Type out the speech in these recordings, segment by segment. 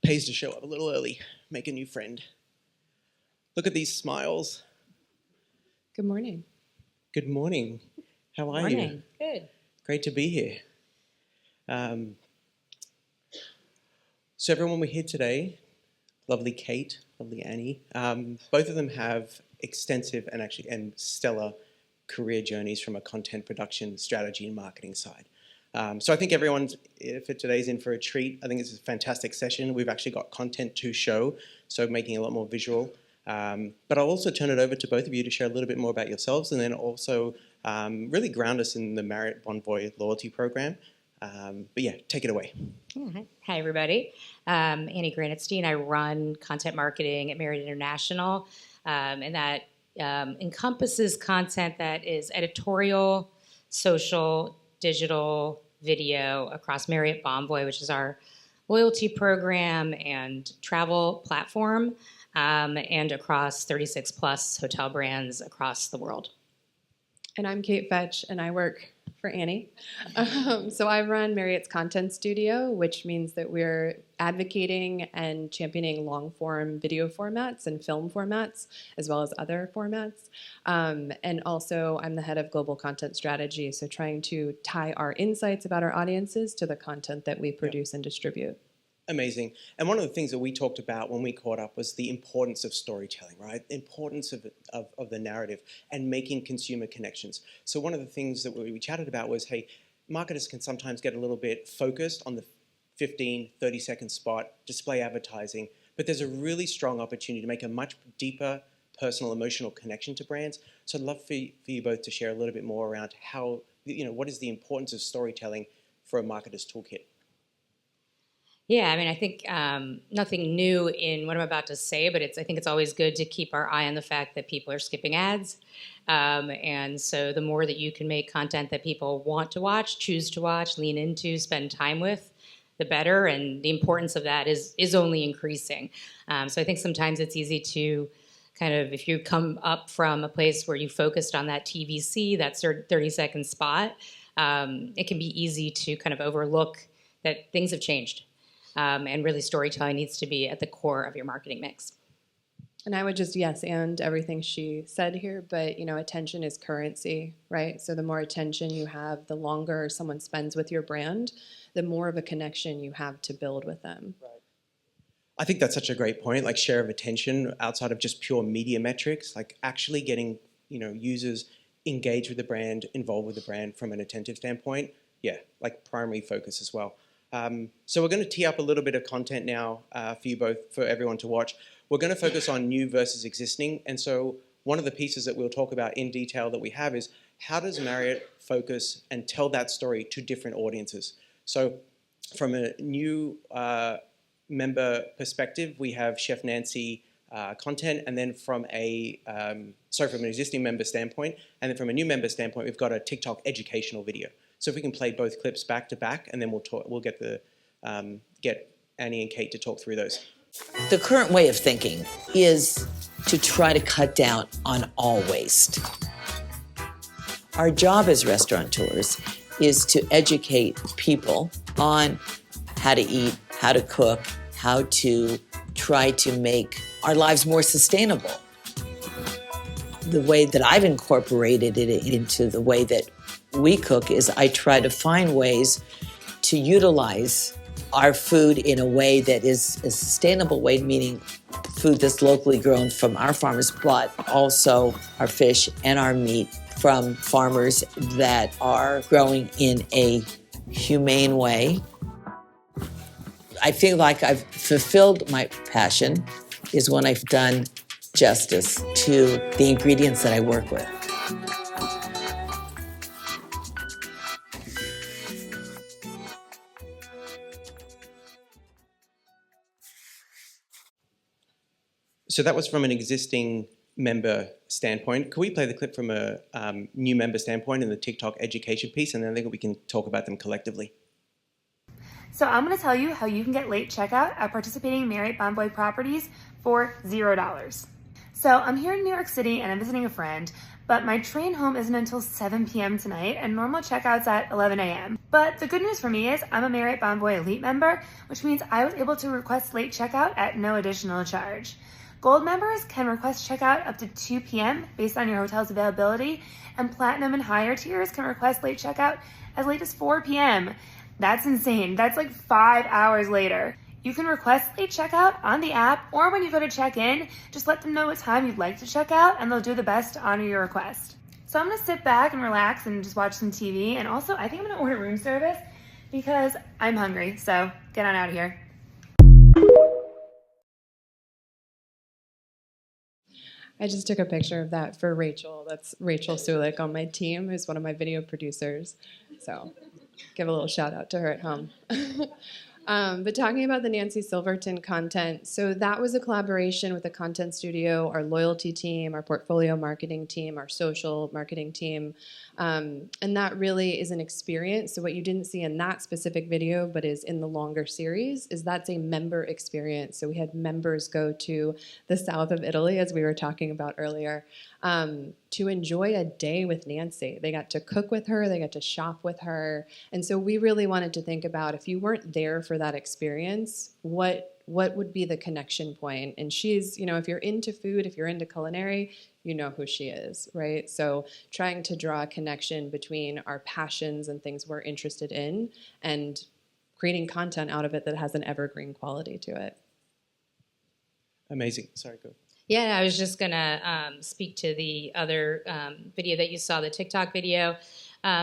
Pays to show up a little early, make a new friend. Look at these smiles. Good morning. Good morning. How are you? Morning. Good. Great to be here. So everyone, we're here today. Lovely Kate, lovely Annie. Both of them have extensive and stellar career journeys from a content production, strategy, and marketing side. So I think everyone for today's in for a treat. I think it's a fantastic session. We've actually got content to show, so making it a lot more visual. But I'll also turn it over to both of you to share a little bit more about yourselves, and then also really ground us in the Marriott Bonvoy loyalty program. But yeah, take it away. Yeah, hi, everybody. Annie Granatstein. I run content marketing at Marriott International, and that encompasses content that is editorial, social, digital, video across Marriott Bonvoy, which is our loyalty program and travel platform, and across 36 plus hotel brands across the world. And I'm Kate Pfetsch, and I work for Annie. So I run Marriott's Content Studio, which means that we're advocating and championing long-form video formats and film formats, as well as other formats. And also, I'm the head of global content strategy, so trying to tie our insights about our audiences to the content that we produce and distribute. Amazing. And one of the things that we talked about when we caught up was the importance of storytelling, right? The importance of the narrative and making consumer connections. So one of the things that we chatted about was, hey, marketers can sometimes get a little bit focused on the 15, 30-second spot, display advertising, but there's a really strong opportunity to make a much deeper personal, emotional connection to brands. So I'd love for you both to share a little bit more around how, what is the importance of storytelling for a marketer's toolkit? Yeah, I mean, I think nothing new in what I'm about to say, but I think it's always good to keep our eye on the fact that people are skipping ads. And so the more that you can make content that people want to watch, choose to watch, lean into, spend time with, the better. And the importance of that is only increasing. So I think sometimes it's easy to kind of, if you come up from a place where you focused on that TVC, that 30-second spot, it can be easy to kind of overlook that things have changed. And really storytelling needs to be at the core of your marketing mix. And I would just yes and everything she said here, but attention is currency, right? So the more attention you have, the longer someone spends with your brand, the more of a connection you have to build with them. Right. I think that's such a great point, like share of attention outside of just pure media metrics, like actually getting, users engaged with the brand, involved with the brand from an attentive standpoint. Yeah, like primary focus as well. So we're going to tee up a little bit of content now for everyone to watch. We're going to focus on new versus existing. And so one of the pieces that we'll talk about in detail that we have is how does Marriott focus and tell that story to different audiences? So from a new member perspective, we have Chef Nancy content, and then from from an existing member standpoint, and then from a new member standpoint, we've got a TikTok educational video. So if we can play both clips back to back, and then we'll get Annie and Kate to talk through those. The current way of thinking is to try to cut down on all waste. Our job as restaurateurs is to educate people on how to eat, how to cook, how to try to make our lives more sustainable. The way that I've incorporated it into the way that we cook is I try to find ways to utilize our food in a way that is a sustainable way, meaning food that's locally grown from our farmers, but also our fish and our meat from farmers that are growing in a humane way. I feel like I've fulfilled my passion is when I've done justice to the ingredients that I work with. So that was from an existing member standpoint. Could we play the clip from a new member standpoint in the TikTok education piece, and then I think we can talk about them collectively. So I'm going to tell you how you can get late checkout at participating Marriott Bonvoy properties for $0. So I'm here in New York City and I'm visiting a friend. but my train home isn't until 7 p.m. tonight, and normal checkout's at 11 a.m. But the good news for me is I'm a Marriott Bonvoy Elite member, which means I was able to request late checkout at no additional charge. Gold members can request checkout up to 2 p.m. based on your hotel's availability, and Platinum and higher tiers can request late checkout as late as 4 p.m. That's insane. That's like 5 hours later. You can request late checkout on the app, or when you go to check in, just let them know what time you'd like to check out, and they'll do the best to honor your request. So I'm gonna sit back and relax and just watch some TV, and also I think I'm gonna order room service because I'm hungry, so get on out of here. I just took a picture of that for Rachel. That's Rachel Sulik on my team, who's one of my video producers. So give a little shout out to her at home. But talking about the Nancy Silverton content, so that was a collaboration with the content studio, our loyalty team, our portfolio marketing team, our social marketing team. And that really is an experience. So what you didn't see in that specific video, but is in the longer series, is that's a member experience. So we had members go to the south of Italy, as we were talking about earlier, to enjoy a day with Nancy. They got to cook with her, they got to shop with her. And so we really wanted to think about, if you weren't there for that experience, what would be the connection point? And she's, if you're into food, if you're into culinary, you know who she is, right? So trying to draw a connection between our passions and things we're interested in and creating content out of it that has an evergreen quality to it. Amazing. Sorry, go. Yeah, I was just going to speak to the other video that you saw, the TikTok video.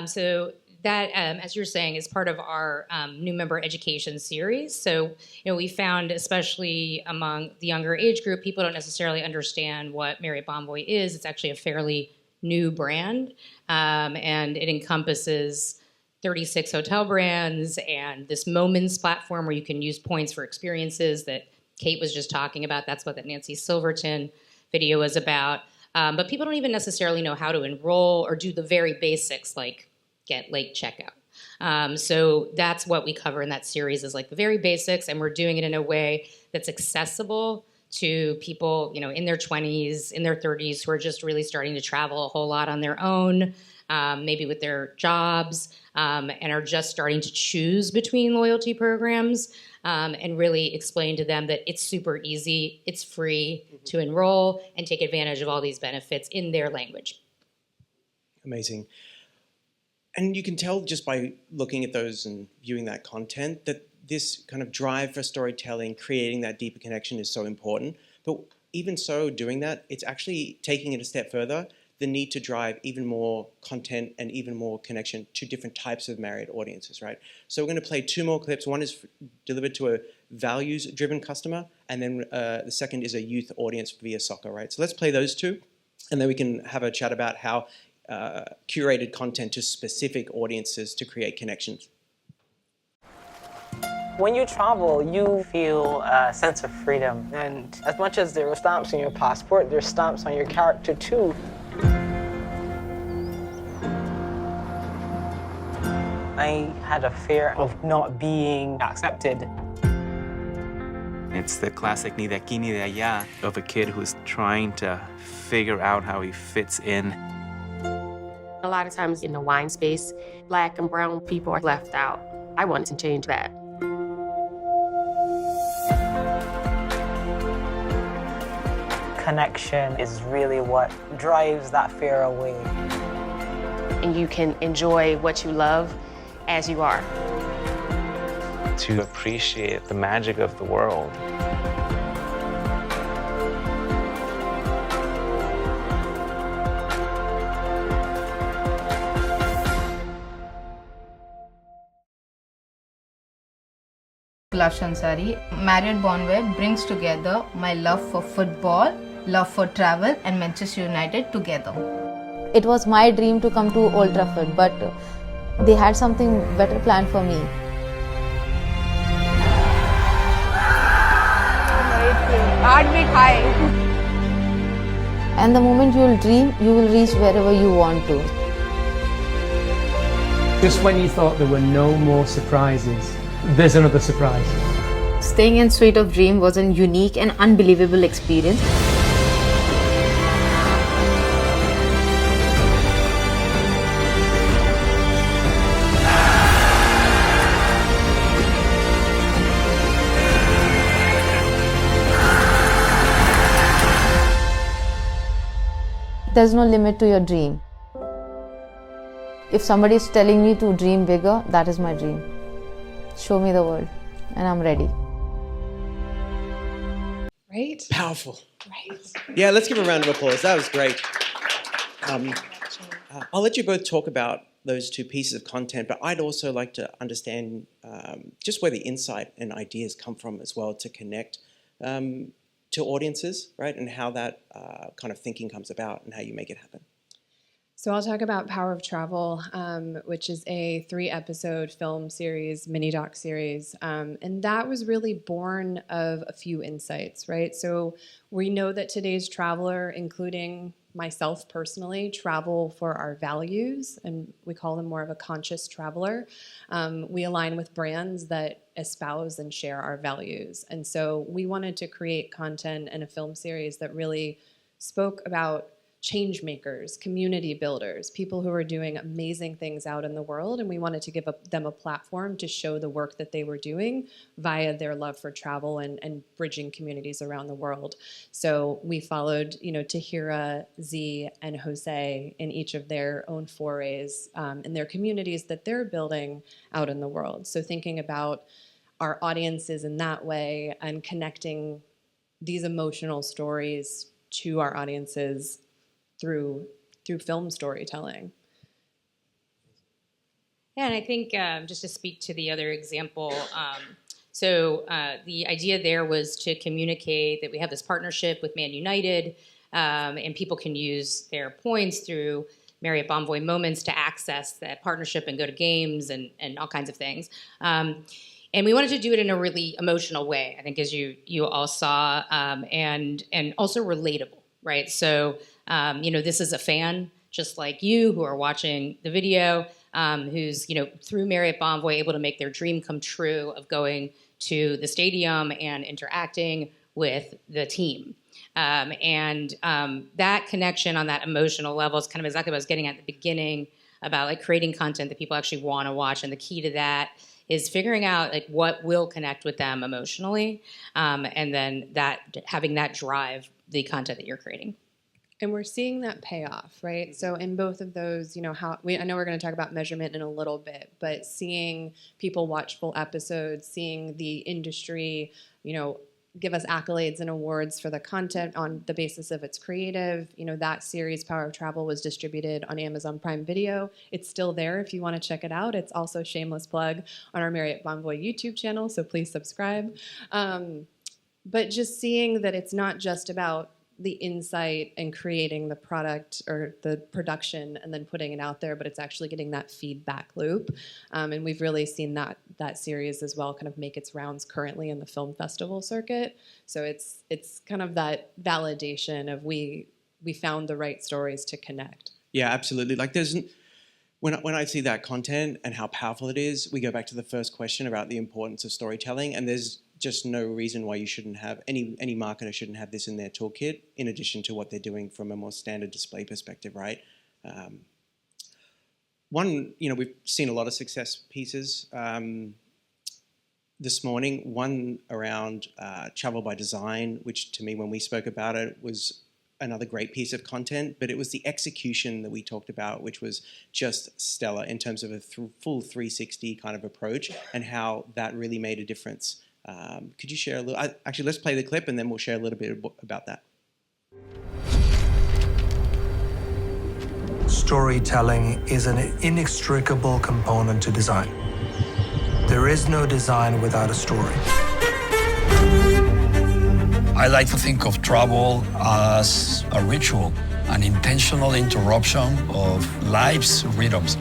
So that, as you're saying, is part of our new member education series. So, we found, especially among the younger age group, people don't necessarily understand what Marriott Bonvoy is. It's actually a fairly new brand, and it encompasses 36 hotel brands and this Moments platform where you can use points for experiences that Kate was just talking about. That's what that Nancy Silverton video was about. But people don't even necessarily know how to enroll or do the very basics like get late checkout. So that's what we cover in that series, is like the very basics, and we're doing it in a way that's accessible to people, in their 20s, in their 30s, who are just really starting to travel a whole lot on their own, maybe with their jobs, and are just starting to choose between loyalty programs, and really explain to them that it's super easy, it's free to enroll and take advantage of all these benefits in their language. Amazing. And you can tell just by looking at those and viewing that content that this kind of drive for storytelling, creating that deeper connection is so important. But even so, doing that, it's actually taking it a step further, the need to drive even more content and even more connection to different types of Marriott audiences, right? So we're going to play 2 more clips. One is delivered to a values-driven customer, and then the second is a youth audience via soccer, right? So let's play those 2, and then we can have a chat about how curated content to specific audiences to create connections. When you travel, you feel a sense of freedom. And as much as there are stamps on your passport, there's stamps on your character too. I had a fear of not being accepted. It's the classic ni de aquí ni de allá of a kid who's trying to figure out how he fits in. A lot of times in the wine space, Black and brown people are left out. I wanted to change that. Connection is really what drives that fear away. And you can enjoy what you love as you are. To appreciate the magic of the world. Shansari. Marriott Bonvoy brings together my love for football, love for travel, and Manchester United together. It was my dream to come to Old Trafford, but they had something better planned for me. Heartbeat high. And the moment you'll dream, you will reach wherever you want to. Just when you thought there were no more surprises, there's another surprise. Staying in Suite of Dream was a unique and unbelievable experience. There's no limit to your dream. If somebody is telling me to dream bigger, that is my dream. Show me the world, and I'm ready. Right? Powerful. Right. Yeah, let's give a round of applause. That was great. I'll let you both talk about those two pieces of content, but I'd also like to understand just where the insight and ideas come from as well to connect to audiences, right? And how that kind of thinking comes about and how you make it happen. So I'll talk about Power of Travel, which is a 3-episode film series, mini doc series. And that was really born of a few insights, right? So we know that today's traveler, including myself personally, travel for our values, and we call them more of a conscious traveler. We align with brands that espouse and share our values. And so we wanted to create content and a film series that really spoke about change makers, community builders, people who are doing amazing things out in the world, and we wanted to give them a platform to show the work that they were doing via their love for travel and bridging communities around the world. So we followed, Tahira, Z, and Jose in each of their own forays in their communities that they're building out in the world. So thinking about our audiences in that way and connecting these emotional stories to our audiences through film storytelling. Yeah, and I think just to speak to the other example, the idea there was to communicate that we have this partnership with Man United, and people can use their points through Marriott Bonvoy Moments to access that partnership and go to games and all kinds of things. And we wanted to do it in a really emotional way, I think, as you all saw, and also relatable, right? So, this is a fan just like you who are watching the video, who's, through Marriott Bonvoy able to make their dream come true of going to the stadium and interacting with the team. That connection on that emotional level is kind of exactly what I was getting at the beginning about creating content that people actually want to watch. And the key to that is figuring out what will connect with them emotionally, and then having that drive the content that you're creating. And we're seeing that pay off, right? So in both of those, I know we're going to talk about measurement in a little bit, but seeing people watch full episodes, seeing the industry, give us accolades and awards for the content on the basis of its creative. That series, Power of Travel, was distributed on Amazon Prime Video. It's still there if you want to check it out. It's also a shameless plug on our Marriott Bonvoy YouTube channel, so please subscribe. But just seeing that it's not just about the insight and creating the product or the production and then putting it out there, but it's actually getting that feedback loop. And we've really seen that series as well kind of make its rounds currently in the film festival circuit. So it's kind of that validation of we found the right stories to connect. Yeah, absolutely. When I see that content and how powerful it is, we go back to the first question about the importance of storytelling, and there's just no reason why you shouldn't have, any marketer shouldn't have this in their toolkit, in addition to what they're doing from a more standard display perspective, right? We've seen a lot of success pieces this morning. One around travel by design, which to me, when we spoke about it, was another great piece of content, but it was the execution that we talked about, which was just stellar in terms of a full 360 kind of approach and how that really made a difference. Could you share a little? Actually, let's play the clip and then we'll share a little bit about that. Storytelling is an inextricable component to design. There is no design without a story. I like to think of travel as a ritual, an intentional interruption of life's rhythms.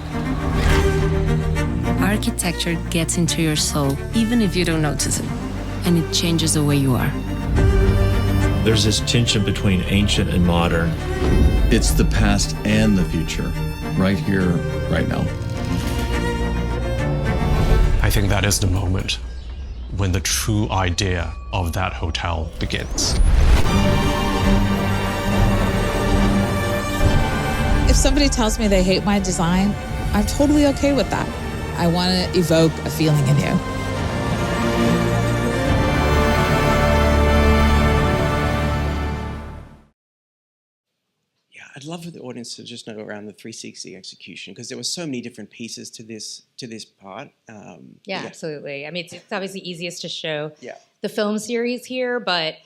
Architecture gets into your soul, even if you don't notice it, and it changes the way you are. There's this tension between ancient and modern. It's the past and the future, right here, right now. I think that is the moment when the true idea of that hotel begins. If somebody tells me they hate my design, I'm totally okay with that. I want to evoke a feeling in you. Yeah, I'd love for the audience to just know around the 360 execution, because there were so many different pieces to this part. Yeah, absolutely. I mean, it's obviously easiest to show Yeah. the film series here, but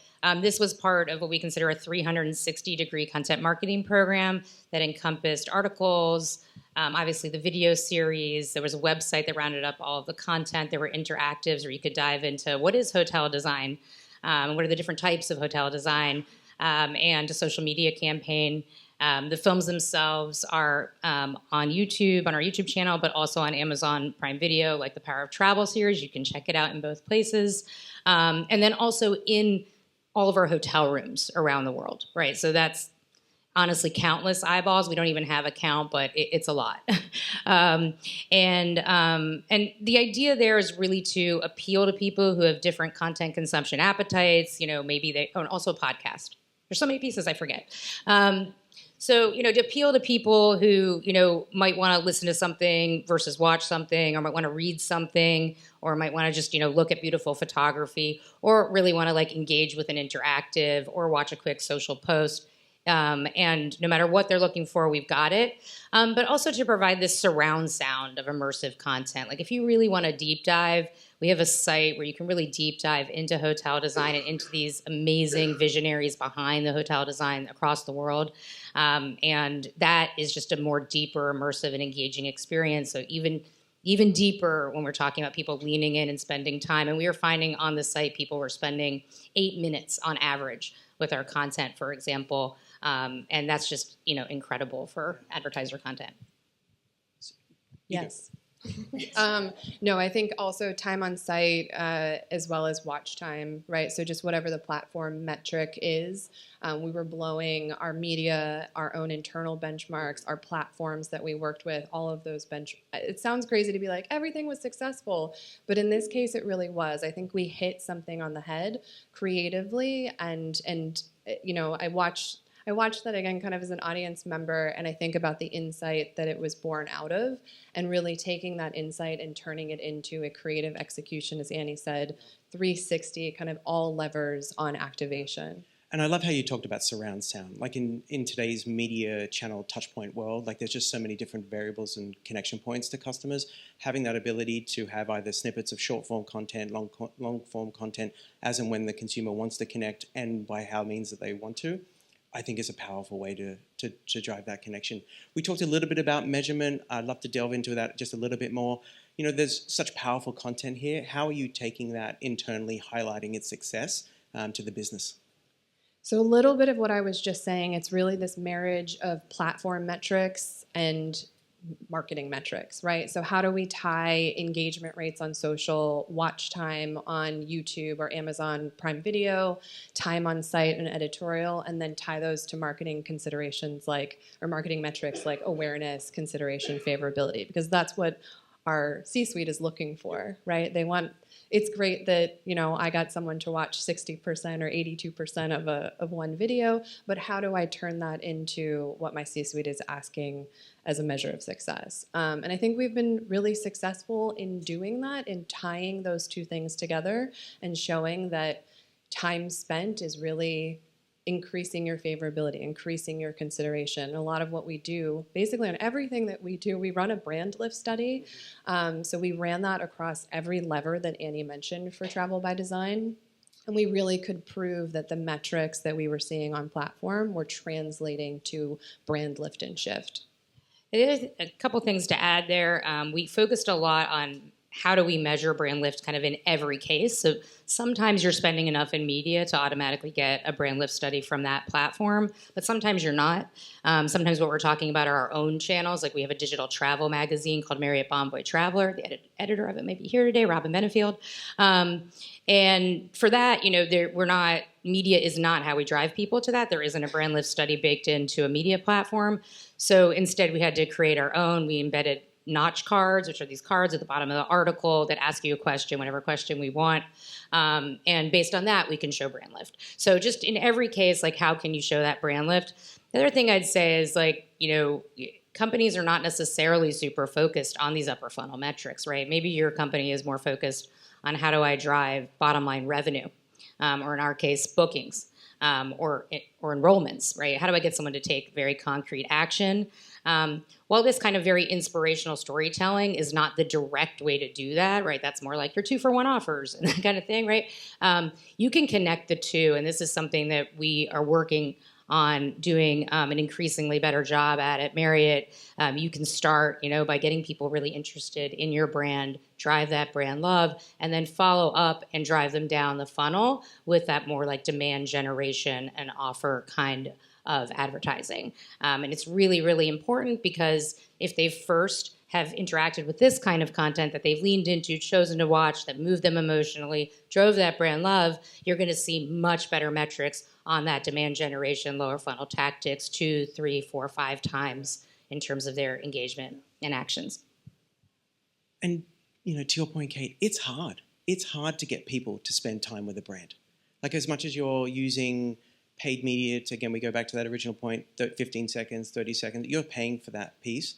this was part of what we consider a 360-degree content marketing program that encompassed articles, obviously the video series. There was a website that rounded up all of the content. There were interactives where you could dive into what is hotel design, what are the different types of hotel design, and a social media campaign. The films themselves are on YouTube, on our YouTube channel, but also on Amazon Prime Video, like the Power of Travel series. You can check it out in both places. And then also in all of our hotel rooms around the world, right? So that's honestly countless eyeballs. We don't even have a count, but it's a lot. And the idea there is really to appeal to people who have different content consumption appetites. Maybe and also a podcast. There's so many pieces I forget. So, to appeal to people who, might want to listen to something versus watch something, or might want to read something, or might want to just, look at beautiful photography, or really want to engage with an interactive or watch a quick social post. And no matter what they're looking for, we've got it. But also to provide this surround sound of immersive content. Like if you really want to deep dive, we have a site where you can really deep dive into hotel design and into these amazing visionaries behind the hotel design across the world. And that is just a more deeper, immersive, and engaging experience. So even deeper when we're talking about people leaning in and spending time. And we are finding on the site people were spending 8 minutes on average with our content, for example. And that's just, incredible for advertiser content. Yes. No, I think also time on site as well as watch time, right? So just whatever the platform metric is, we were blowing our media, our own internal benchmarks, our platforms that we worked with, all of those It sounds crazy to be like, everything was successful, but in this case, it really was. I think we hit something on the head creatively, and I watched that again kind of as an audience member, and I think about the insight that it was born out of, and really taking that insight and turning it into a creative execution, as Annie said, 360, kind of all levers on activation. And I love how you talked about surround sound. Like in today's media channel touchpoint world, there's just so many different variables and connection points to customers. Having that ability to have either snippets of short form content, long form content, as and when the consumer wants to connect and by how means that they want to, I think is a powerful way to drive that connection. We talked a little bit about measurement. I'd love to delve into that just a little bit more. There's such powerful content here. How are you taking that internally, highlighting its success to the business? So a little bit of what I was just saying, it's really this marriage of platform metrics and marketing metrics, right? So how do we tie engagement rates on social, watch time on YouTube or Amazon Prime Video, time on site and editorial, and then tie those to marketing considerations or marketing metrics like awareness, consideration, favorability, because that's what our C-suite is looking for, right? It's great that, I got someone to watch 60% or 82% of one video, but how do I turn that into what my C-suite is asking as a measure of success? And I think we've been really successful in doing that, in tying those two things together and showing that time spent is really increasing your favorability, increasing your consideration. And a lot of what we do, basically on everything that we do, we run a brand lift study. So we ran that across every lever that Annie mentioned for Travel by Design. And we really could prove that the metrics that we were seeing on platform were translating to brand lift and shift. There's a couple things to add there. We focused a lot on how do we measure brand lift kind of in every case. So sometimes you're spending enough in media to automatically get a brand lift study from that platform, but sometimes you're not. Sometimes what we're talking about are our own channels. Like we have a digital travel magazine called Marriott Bonvoy Traveler. The editor of it may be here today, Robin Benefield. And for that, media is not how we drive people to that. There isn't a brand lift study baked into a media platform. So instead we had to create our own. We embedded notch cards, which are these cards at the bottom of the article that ask you a question, whatever question we want. And based on that, we can show brand lift. So just in every case, how can you show that brand lift? The other thing I'd say is companies are not necessarily super focused on these upper funnel metrics, right? Maybe your company is more focused on how do I drive bottom line revenue, or in our case, bookings. or enrollments, right? How do I get someone to take very concrete action? While this kind of very inspirational storytelling is not the direct way to do that, right? That's more like your 2-for-1 offers and that kind of thing, right? You can connect the two, and this is something that we are working on doing an increasingly better job at Marriott. You can start, by getting people really interested in your brand, drive that brand love, and then follow up and drive them down the funnel with that more like demand generation and offer kind of advertising. And it's really, really important because if they first have interacted with this kind of content that they've leaned into, chosen to watch, that moved them emotionally, drove that brand love, you're going to see much better metrics on that demand generation, lower funnel tactics 2, 3, 4, 5 times in terms of their engagement and actions. And, to your point, Kate, it's hard. It's hard to get people to spend time with a brand. Like, as much as you're using paid media to, again, we go back to that original point, 15 seconds, 30 seconds, you're paying for that piece.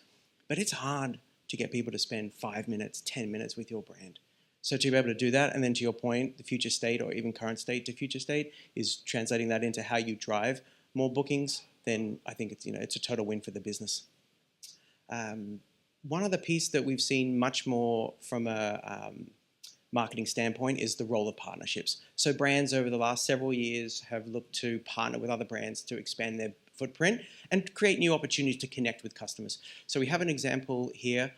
But it's hard to get people to spend 5 minutes, 10 minutes with your brand. So to be able to do that, and then to your point, the future state or even current state to future state is translating that into how you drive more bookings, then I think it's a total win for the business. One other piece that we've seen much more from a marketing standpoint is the role of partnerships. So brands over the last several years have looked to partner with other brands to expand their footprint and create new opportunities to connect with customers. So we have an example here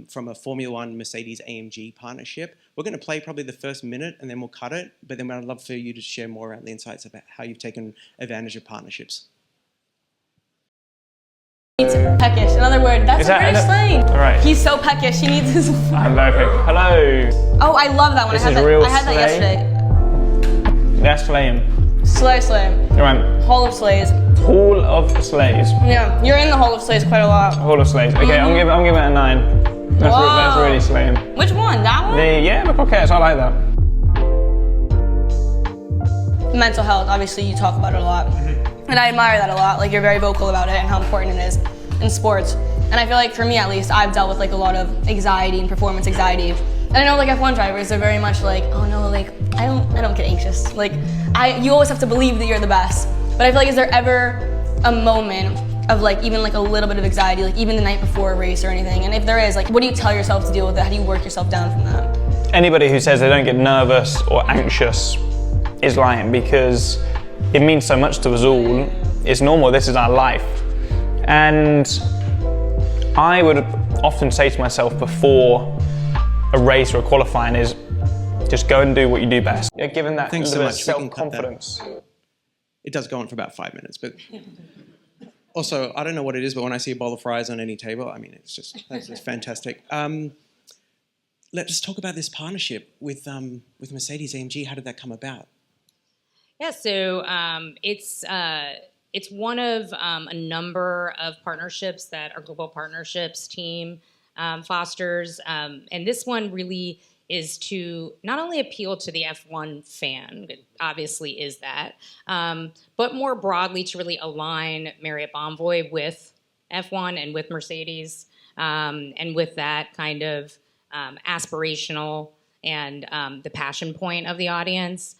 from a Formula One Mercedes-AMG partnership. We're going to play probably the first minute and then we'll cut it, but then I'd love for you to share more around the insights about how you've taken advantage of partnerships. He's peckish. Another word. That's a British slang. All right. He's so peckish. He needs his. I'm very quick. Hello. Oh, I love that one. This I is had real that. I had that yesterday. That's slaying. Slay slam. You went. Hall of Slays. Hall of Slays. Yeah, you're in the Hall of Slays quite a lot. Hall of Slays. Okay, I'm giving it a 9. That's really slaying. Which one? That one? The coquettes. I like that. Mental health. Obviously, you talk about it a lot, and I admire that a lot. Like, you're very vocal about it and how important it is in sports. And I feel like, for me at least, I've dealt with like a lot of anxiety and performance anxiety. And I know like F1 drivers, they're very much like, oh no, like I don't get anxious. Like you always have to believe that you're the best. But I feel like, is there ever a moment of like even like a little bit of anxiety, like even the night before a race or anything? And if there is, like, what do you tell yourself to deal with it? How do you work yourself down from that? Anybody who says they don't get nervous or anxious is lying, because it means so much to us all. It's normal. This is our life. And I would often say to myself before a race or a qualifying is just go and do what you do best. Yeah, given that Thanks so much. Self-confidence. It does go on for about 5 minutes, but also, I don't know what it is, but when I see a bowl of fries on any table, I mean, it's just fantastic. Let's talk about this partnership with Mercedes-AMG. How did that come about? Yeah, so it's one of a number of partnerships that our global partnerships team fosters, and this one really is to not only appeal to the F1 fan, it obviously is that, but more broadly to really align Marriott Bonvoy with F1 and with Mercedes, and with that kind of aspirational and the passion point of the audience.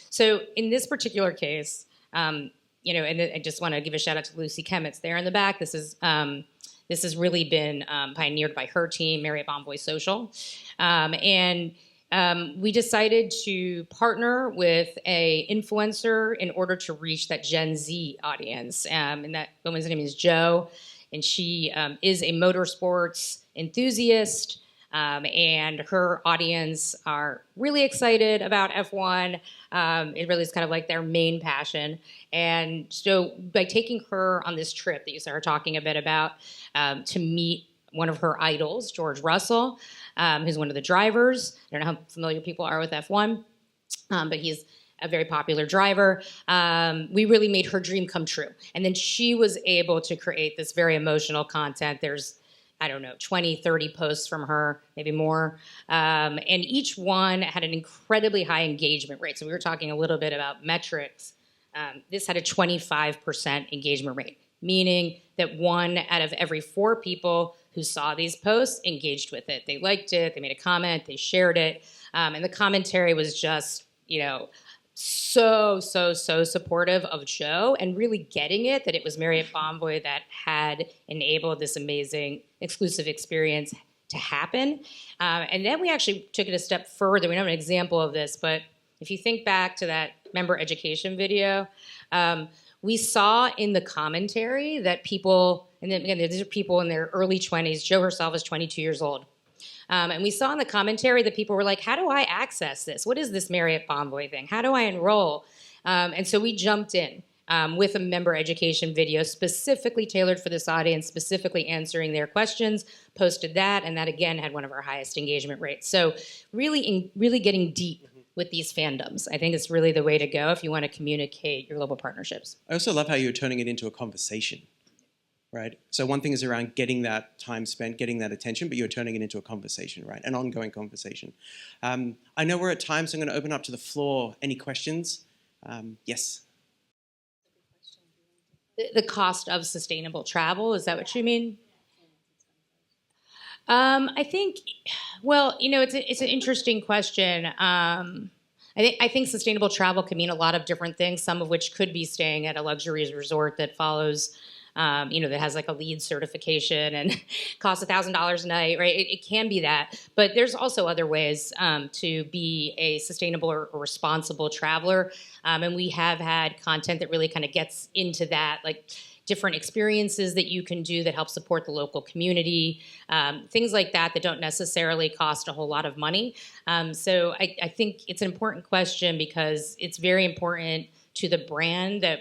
So in this particular case, and I just want to give a shout out to Lucy Kemetz there in the back. This has really been pioneered by her team, Marriott Bonvoy Social. And we decided to partner with a influencer in order to reach that Gen Z audience. And that woman's name is Jo, and she is a motorsports enthusiast. And her audience are really excited about F1. It really is kind of like their main passion. And so by taking her on this trip that you started talking a bit about to meet one of her idols, George Russell, who's one of the drivers. I don't know how familiar people are with F1, but he's a very popular driver. We really made her dream come true. And then she was able to create this very emotional content. There's 20, 30 posts from her, maybe more. And each one had an incredibly high engagement rate. So we were talking a little bit about metrics. This had a 25% engagement rate, meaning that 1 out of every 4 people who saw these posts engaged with it. They liked it, they made a comment, they shared it. And the commentary was just, so supportive of Joe and really getting it, that it was Marriott Bonvoy that had enabled this amazing exclusive experience to happen. And then we actually took it a step further. We don't have an example of this, but if you think back to that member education video, we saw in the commentary that people, and then again, these are people in their early 20s. Joe herself is 22 years old. And we saw in the commentary that people were like, how do I access this? What is this Marriott Bonvoy thing? How do I enroll? And so we jumped in with a member education video specifically tailored for this audience, specifically answering their questions, posted that, and that again had one of our highest engagement rates. So really getting deep with these fandoms. I think it's really the way to go if you want to communicate your global partnerships. I also love how you're turning it into a conversation, right? So one thing is around getting that time spent, getting that attention, but you're turning it into a conversation, right? An ongoing conversation. I know we're at time, so I'm going to open up to the floor. Any questions? Yes. The cost of sustainable travel, is that what you mean? I think, well, it's an interesting question. I think sustainable travel can mean a lot of different things, some of which could be staying at a luxury resort that follows, that has like a LEED certification and costs $1,000 a night, right? It can be that. But there's also other ways to be a sustainable or responsible traveler. And we have had content that really kind of gets into that, like different experiences that you can do that help support the local community, things like that don't necessarily cost a whole lot of money. So I think it's an important question because it's very important to the brand that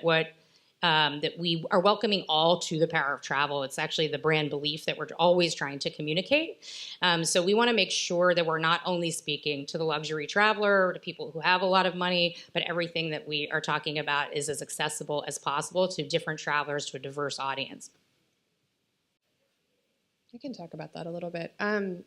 that we are welcoming all to the power of travel. It's actually the brand belief that we're always trying to communicate. So we want to make sure that we're not only speaking to the luxury traveler, to people who have a lot of money, but everything that we are talking about is as accessible as possible to different travelers, to a diverse audience. I can talk about that a little bit.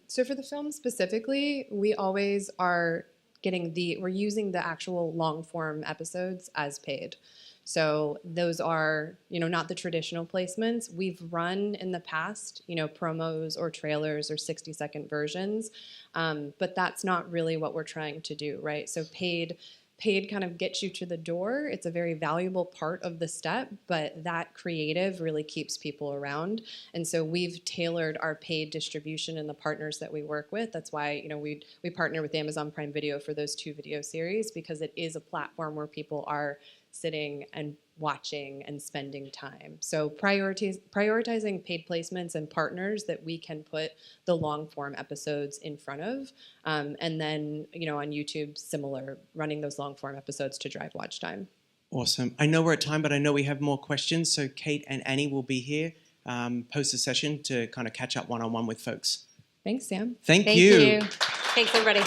So for the film specifically, we always are we're using the actual long form episodes as paid. So those are, not the traditional placements. We've run in the past, promos or trailers or 60-second versions, but that's not really what we're trying to do, right? So paid kind of gets you to the door. It's a very valuable part of the step, but that creative really keeps people around. And so we've tailored our paid distribution and the partners that we work with. That's why, we partner with Amazon Prime Video for those 2 video series, because it is a platform where people are sitting and watching and spending time. So prioritizing paid placements and partners that we can put the long form episodes in front of. And then, on YouTube, similar, running those long form episodes to drive watch time. Awesome. I know we're at time, but I know we have more questions. So Kate and Annie will be here post the session to kind of catch up one-on-one with folks. Thanks, Sam. Thank you. Thanks, everybody.